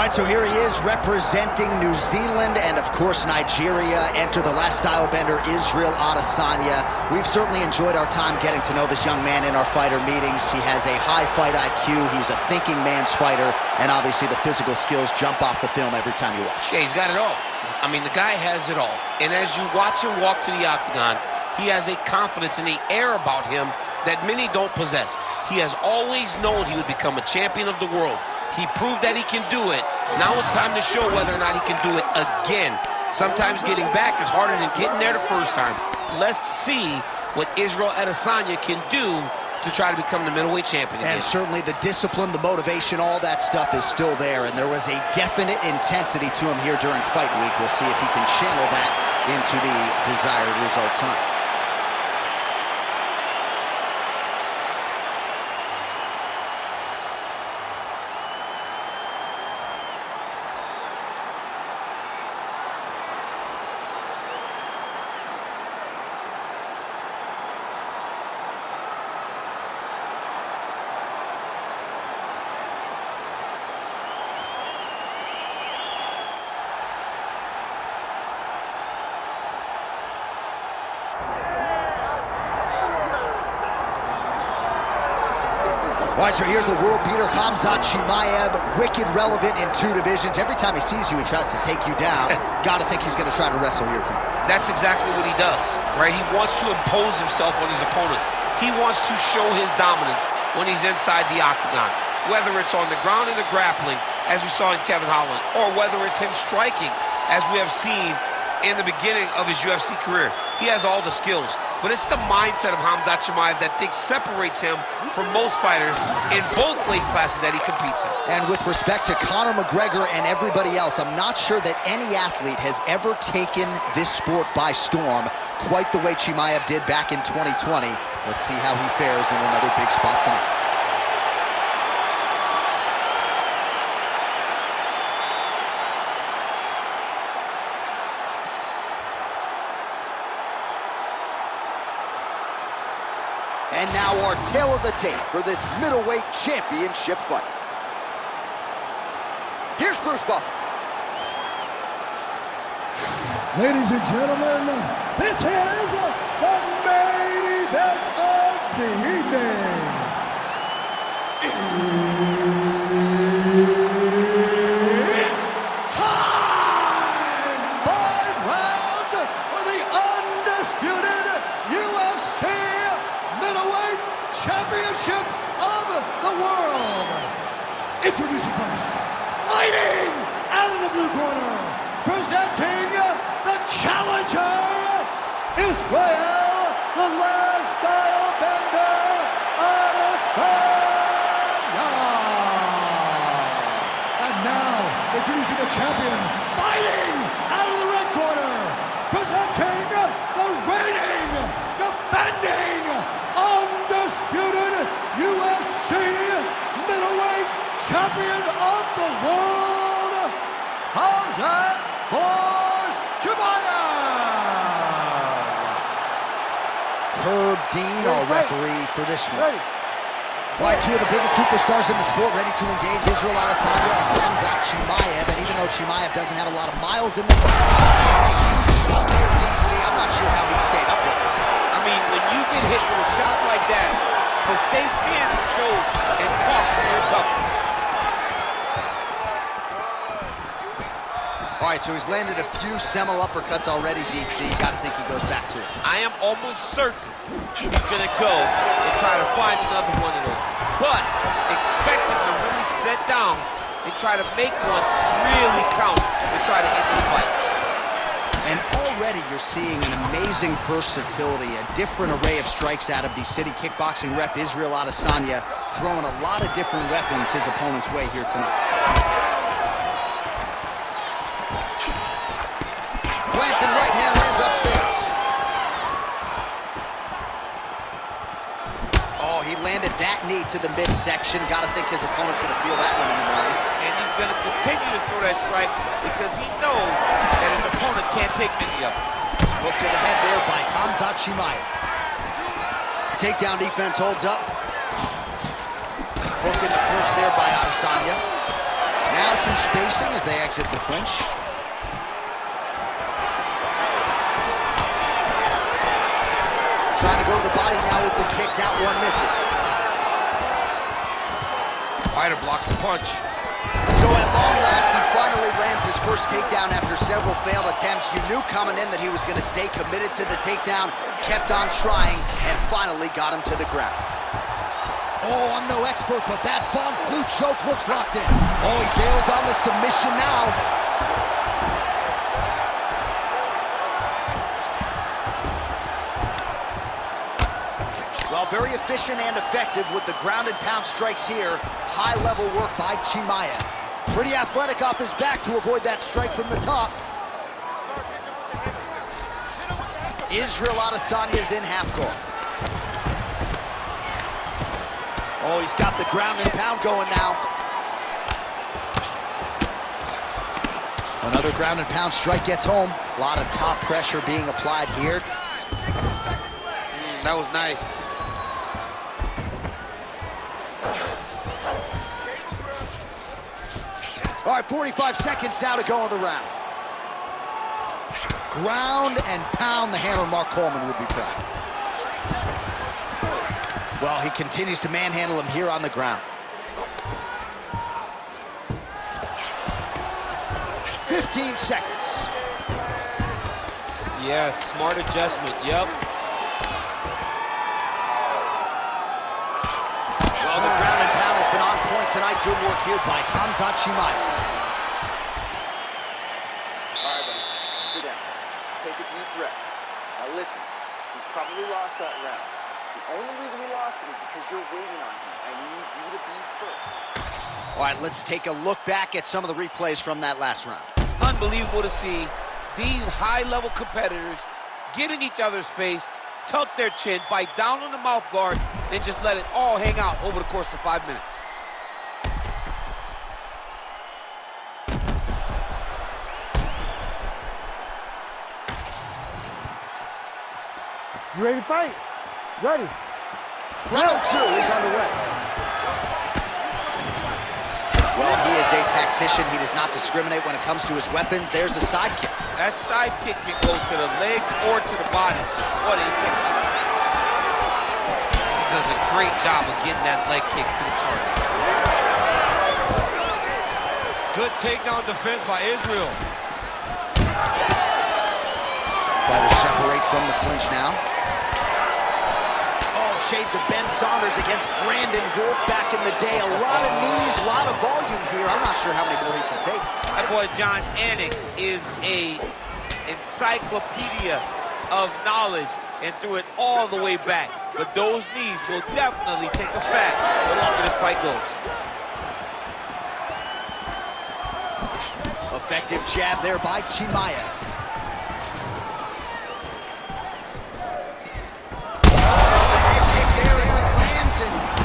right, so here he is representing New Zealand and, of course, Nigeria. Enter the last style bender, Israel Adesanya. We've certainly enjoyed our time getting to know this young man in our fighter meetings. He has a high fight IQ. He's a thinking man's fighter. And obviously the physical skills jump off the film every time you watch. Yeah, he's got it all. I mean, the guy has it all. And as you watch him walk to the octagon, he has a confidence and the air about him that many don't possess. He has always known he would become a champion of the world. He proved that he can do it. Now it's time to show whether or not he can do it again. Sometimes getting back is harder than getting there the first time. Let's see what Israel Adesanya can do to try to become the middleweight champion again. And certainly the discipline, the motivation, all that stuff is still there. And there was a definite intensity to him here during fight week. We'll see if he can channel that into the desired result tonight. All right, so here's the world beater, Khamzat Chimaev, wicked relevant in 2 divisions. Every time he sees you, he tries to take you down. Gotta think he's gonna try to wrestle here tonight. That's exactly what he does, right? He wants to impose himself on his opponents. He wants to show his dominance when he's inside the octagon, whether it's on the ground in the grappling, as we saw in Kevin Holland, or whether it's him striking, as we have seen in the beginning of his UFC career. He has all the skills, but it's the mindset of Khamzat Chimaev that separates him from most fighters in both weight classes that he competes in. And with respect to Conor McGregor and everybody else, I'm not sure that any athlete has ever taken this sport by storm quite the way Chimaev did back in 2020. Let's see how he fares in another big spot tonight. And now our tail of the tape for this middleweight championship fight. Here's Bruce Buffer. Ladies and gentlemen, this is the main event of the evening. It's time! 5 rounds for the undisputed UFC middleweight championship of the world. Introducing first, fighting out of the blue corner, presenting the challenger, Israel, the last style bender, Adesanya. And now, introducing the champion, fighting out of the red corner, presenting the reigning, defending, undisputed UFC middleweight champion of the world, Khamzat Chimaev. Herb Dean, our referee for this one. All right, 2 of the biggest superstars in the sport ready to engage, Israel Adesanya and Khamzat Chimaev. And even though Chimaev doesn't have a lot of miles in this one, DC, I'm not sure how he stayed up with it. I mean, when you get hit with a shot like that, to stay standing shows and talk for your toughness. All right, so he's landed a few seminal uppercuts already, DC. Gotta think he goes back to it. I am almost certain he's gonna go and try to find another one of those. But expect him to really sit down and try to make one really count to try to end the fight. And already you're seeing an amazing versatility, a different array of strikes out of the city kickboxing rep, Israel Adesanya, throwing a lot of different weapons his opponent's way here tonight. Glancing right hand lands upstairs. Oh, he landed that knee to the midsection. Gotta think his opponent's gonna feel that one in the morning. And he's gonna continue to throw that strike because he knows that his opponent can't take many of them. Look to the head there by Khamzat Chimaev. Takedown defense holds up. Hooked in the clinch there by Adesanya. Now some spacing as they exit the clinch. Trying to go to the body now with the kick. That one misses. Fighter blocks the punch. So at long last, he finally lands his first takedown after several failed attempts. You knew coming in that he was going to stay committed to the takedown, kept on trying, and finally got him to the ground. Oh, I'm no expert, but that Von Flue choke looks locked in. Oh, he bails on the submission now. Well, very efficient and effective with the ground and pound strikes here. High-level work by Chimaev. Pretty athletic off his back to avoid that strike from the top. Israel Adesanya is in half guard. Oh, he's got the ground and pound going now. Another ground and pound strike gets home. A lot of top pressure being applied here. That was nice. All right, 45 seconds now to go in the round. Ground and pound, the hammer Mark Coleman would be proud. Well, he continues to manhandle him here on the ground. 15 seconds. Yes, smart adjustment, yep. Well, the ground and pound has been on point tonight. Good work here by Khamzat Chimaev. All right, buddy, sit down. Take a deep breath. Now listen, we probably lost that round. The only reason we lost it is because you're waiting on him. I need you to be firm. All right, let's take a look back at some of the replays from that last round. Unbelievable to see these high-level competitors get in each other's face, tuck their chin, bite down on the mouth guard, and just let it all hang out over the course of 5 minutes. You ready to fight? Ready. Round 2 is underway. Well, he is a tactician. He does not discriminate when it comes to his weapons. There's a side kick. That side kick can go to the legs or to the body. What a kick. He does a great job of getting that leg kick to the target. Good takedown defense by Israel. Fighters separate from the clinch now. Oh, shades of Ben Saunders against Brandon Wolf back in the day. A lot of knees, a lot of volume here. I'm not sure how many more he can take. That boy John Anik is a encyclopedia of knowledge and threw it all the way back. But those knees will definitely take effect the longer this fight goes. Effective jab there by Chimaev.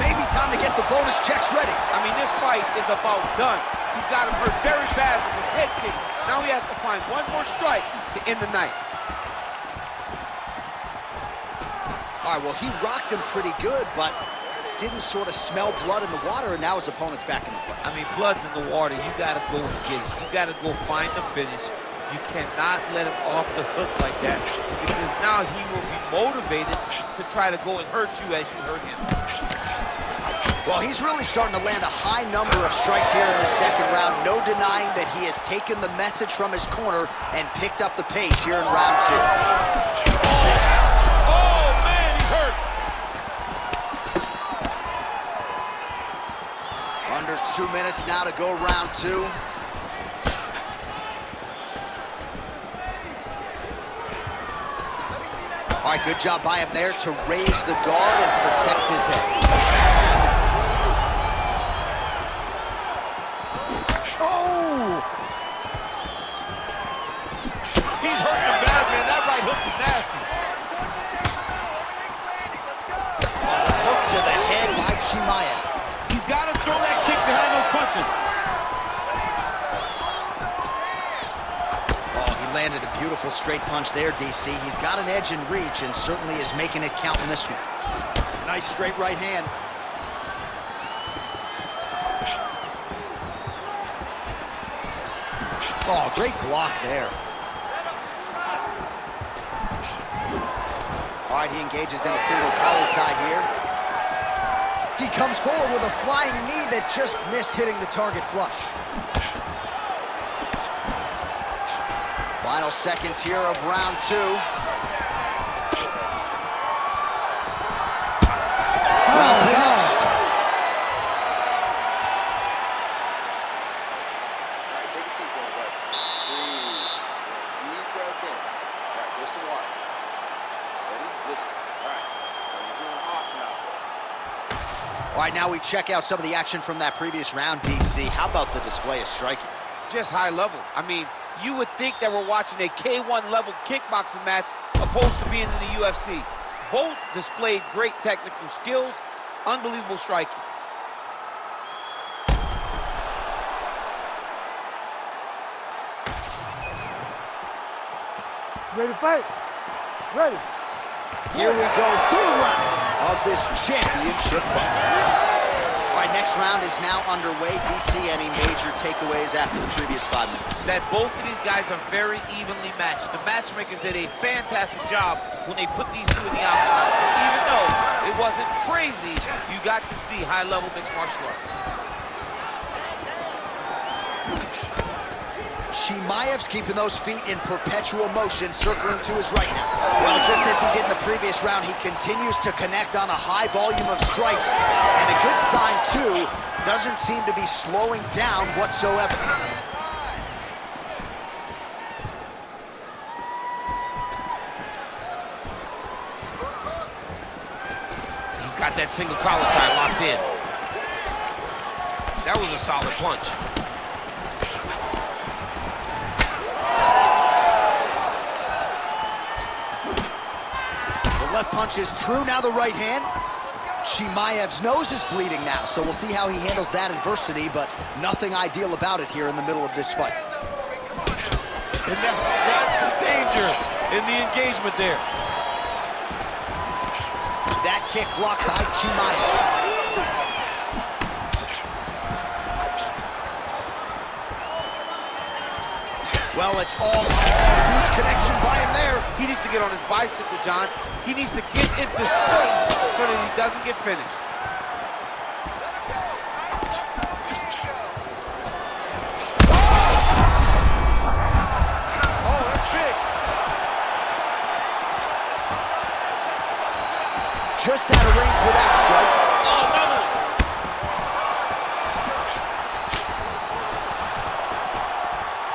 Maybe time to get the bonus checks ready. I mean, this fight is about done. He's got him hurt very bad with his head kick. Now he has to find one more strike to end the night. All right, well, he rocked him pretty good, but didn't sort of smell blood in the water, and now his opponent's back in the fight. I mean, blood's in the water. You got to go and get it. You got to go find the finish. You cannot let him off the hook like that, because now he will be motivated to try to go and hurt you as you hurt him. Well, he's really starting to land a high number of strikes here in the second round. No denying that he has taken the message from his corner and picked up the pace here in round 2. Oh, man, he's hurt. Under 2 minutes now to go round 2. All right, good job by him there to raise the guard and protect his head. Oh! He's hurting him bad, man. That right hook is nasty. Hook to the head by Chimaev. He's got to throw that kick behind those punches. Landed a beautiful straight punch there, DC. He's got an edge in reach and certainly is making it count in this one. Nice straight right hand. Oh, great block there. All right, he engages in a single collar tie here. He comes forward with a flying knee that just missed hitting the target flush. Final seconds here of round 2. Round 3 next. All right, take a seat, bro. Breathe. Deep breath in. All right, here's some water. Ready? Listen. All right. Now you're doing awesome out there. All right, now we check out some of the action from that previous round, DC. How about the display of striking? Just high level. I mean, you would think that we're watching a K1 level kickboxing match opposed to being in the UFC. Both displayed great technical skills, unbelievable striking. Ready to fight? Ready. Here we go, third round of this championship fight. All right, next round is now underway. DC, any major takeaways after the previous 5 minutes? That both of these guys are very evenly matched. The matchmakers did a fantastic job when they put these two in the octagon. So even though it wasn't crazy, you got to see high-level mixed martial arts. Chimaev's keeping those feet in perpetual motion, circling to his right now. Well, just as he did in the previous round, he continues to connect on a high volume of strikes. And a good sign, too, doesn't seem to be slowing down whatsoever. He's got that single collar tie locked in. That was a solid punch. Left punch is true, now the right hand. Chimaev's nose is bleeding now, so we'll see how he handles that adversity, but nothing ideal about it here in the middle of this fight. And that's the danger in the engagement there. That kick blocked by Chimaev. Well, it's all huge connection by him there. He needs to get on his bicycle, John. He needs to get into space so that he doesn't get finished. Oh, that's big. Just out of range with that strike. Oh, another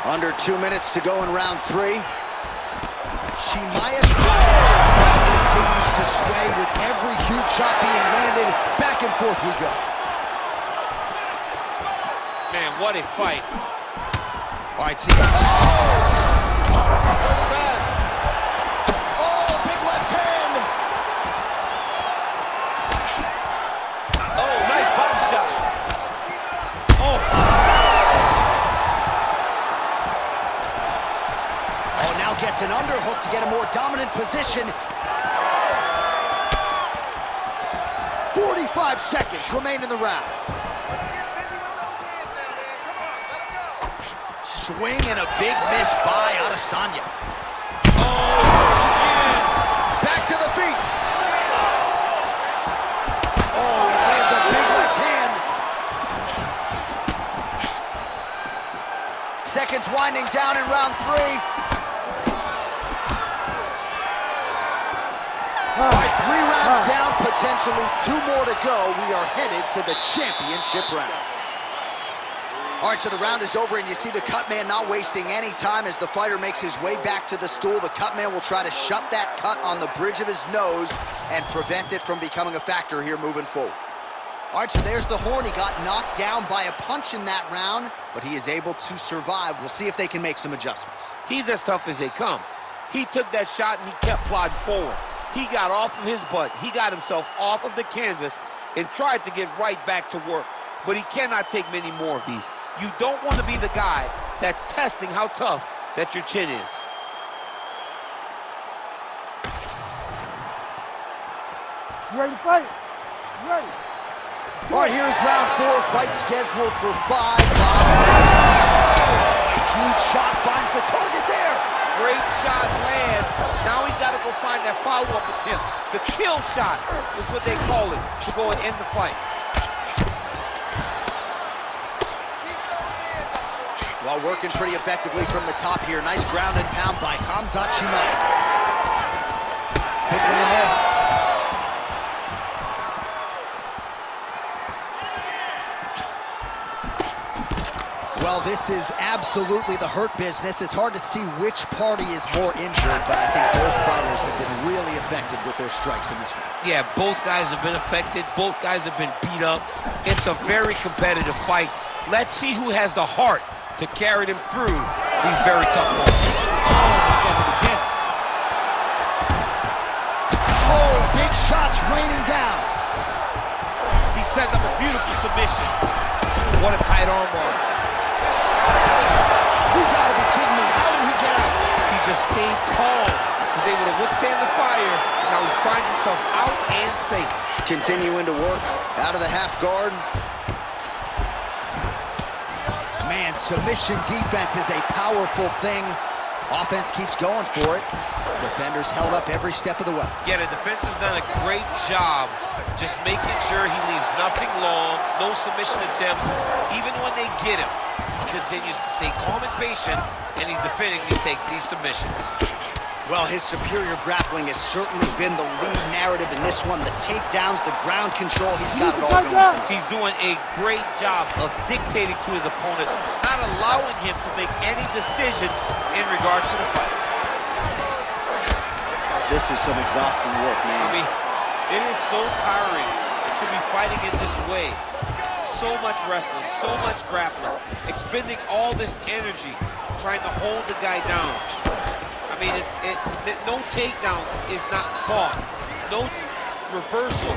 one. Under 2 minutes to go in round 3. Chimaev continues to sway with every huge shot being landed. Back and forth we go. Man, what a fight. All right, see. Oh, big left hand. Oh, nice body shot. Oh. Oh, now gets an underhook to get a more dominant position. 45 seconds remain in the round. Let's get busy with those hands now, man. Come on, let him go. Swing and a big miss by Adesanya. Oh, man. Back to the feet. Oh, he lands a big left hand. Seconds winding down in round 3. All right, 3 rounds down, potentially 2 more to go. We are headed to the championship rounds. All right, so the round is over, and you see the cut man not wasting any time as the fighter makes his way back to the stool. The cut man will try to shut that cut on the bridge of his nose and prevent it from becoming a factor here moving forward. All right, so there's the horn. He got knocked down by a punch in that round, but he is able to survive. We'll see if they can make some adjustments. He's as tough as they come. He took that shot and he kept plodding forward. He got off of his butt. He got himself off of the canvas and tried to get right back to work. But he cannot take many more of these. You don't want to be the guy that's testing how tough that your chin is. You ready to fight? You ready? All right, here's round 4. Fight scheduled for 5. Oh, huge shot finds the target there. Great shot lands. Now he's got to go find that follow-up attempt. The kill shot is what they call it, to go and end the fight. Well, working pretty effectively from the top here. Nice ground and pound by Khamzat Chimaev. Quickly in there. Well, this is absolutely the hurt business. It's hard to see which party is more injured, but I think both fighters have been really effective with their strikes in this one. Yeah, both guys have been affected. Both guys have been beat up. It's a very competitive fight. Let's see who has the heart to carry them through these very tough moments. Oh, big shots raining down. He set up a beautiful submission. What a tight arm bar. You gotta be kidding me. How did he get out? He just stayed calm. Was able to withstand the fire, and now he finds himself out and safe. Continuing to work out of the half guard. Man, submission defense is a powerful thing. Offense keeps going for it. Defenders held up every step of the way. Yeah, the defense has done a great job just making sure he leaves nothing long, no submission attempts. Even when they get him, he continues to stay calm and patient, and he's defending these submissions. Well, his superior grappling has certainly been the lead narrative in this one. The takedowns, the ground control, he's got it all going tonight. He's doing a great job of dictating to his opponent, not allowing him to make any decisions in regards to the fight. This is some exhausting work, man. I mean, it is so tiring to be fighting in this way. So much wrestling, so much grappling, expending all this energy, trying to hold the guy down. I mean, no takedown is not fought. No reversal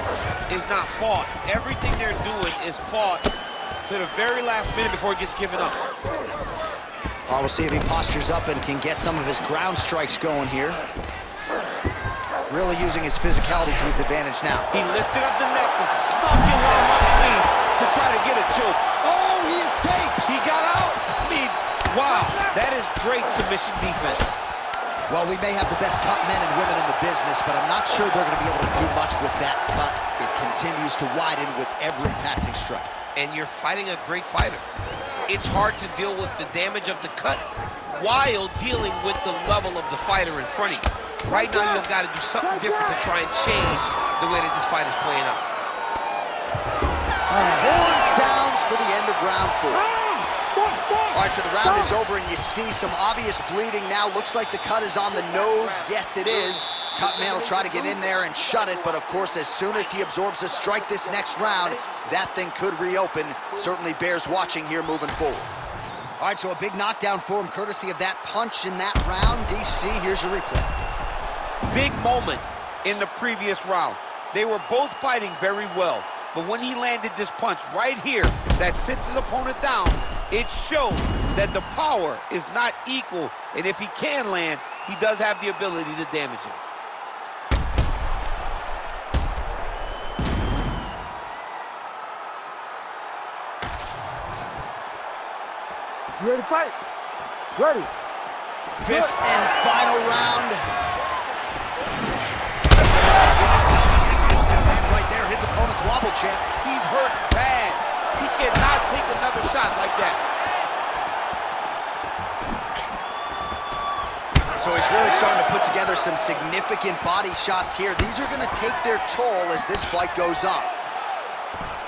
is not fought. Everything they're doing is fought to the very last minute before it gets given up. We'll see if he postures up and can get some of his ground strikes going here. Really using his physicality to his advantage now. He lifted up the neck and snuck his arm underneath to try to get a choke. Oh, he escapes! He got out. I mean, wow, that is great submission defense. Well, we may have the best cut men and women in the business, but I'm not sure they're going to be able to do much with that cut. It continues to widen with every passing strike. And you're fighting a great fighter. It's hard to deal with the damage of the cut while dealing with the level of the fighter in front of you. Right now, you've got to do something different to try and change the way that this fight is playing out. Horn sounds for the end of round 4. All right, so the round is over, and you see some obvious bleeding now. Looks like the cut is on the nose. Yes, it is. Cutman will try to get in there and shut it, but of course, as soon as he absorbs a strike this next round, that thing could reopen. Certainly bears watching here moving forward. All right, so a big knockdown for him, courtesy of that punch in that round. DC, here's your replay. Big moment in the previous round. They were both fighting very well, but when he landed this punch right here that sits his opponent down, it showed that the power is not equal, and if he can land, he does have the ability to damage him. You ready to fight? Ready. Fifth and final round. Right there, his opponent's wobble champ. He's hurt bad. He cannot take another shot like that. So he's really starting to put together some significant body shots here. These are going to take their toll as this fight goes on.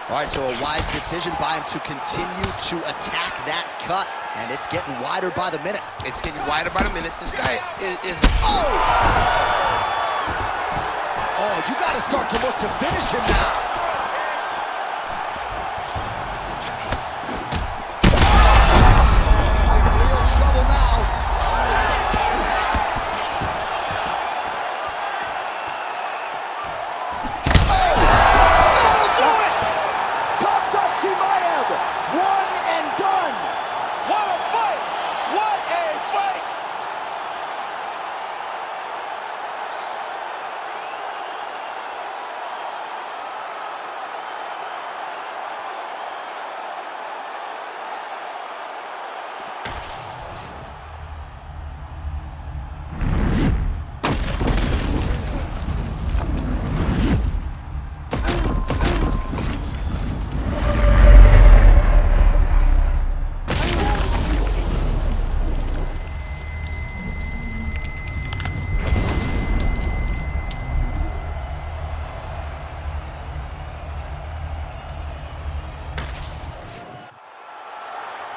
All right, so a wise decision by him to continue to attack that cut. And it's getting wider by the minute. It's getting wider by the minute. This guy is Oh, you got to start to look to finish him now. He's in real trouble now. Oh, that'll do it! Khamzat Chimaev, one and done. What a fight! What a fight!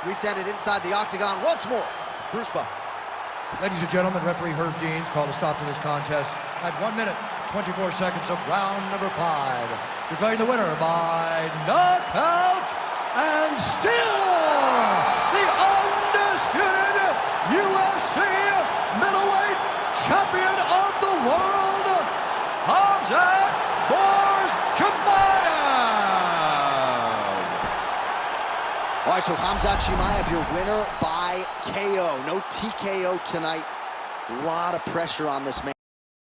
We send it inside the octagon once more. Bruce Buffer. Ladies and gentlemen, referee Herb Deans called a stop to this contest at 1 minute, 24 seconds of round number 5. Declaring the winner by knockout and still the undisputed UFC middleweight champion of the world, Khamzat Chimaev. All right, so Khamzat Chimaev, your winner by KO. No TKO tonight. A lot of pressure on this man.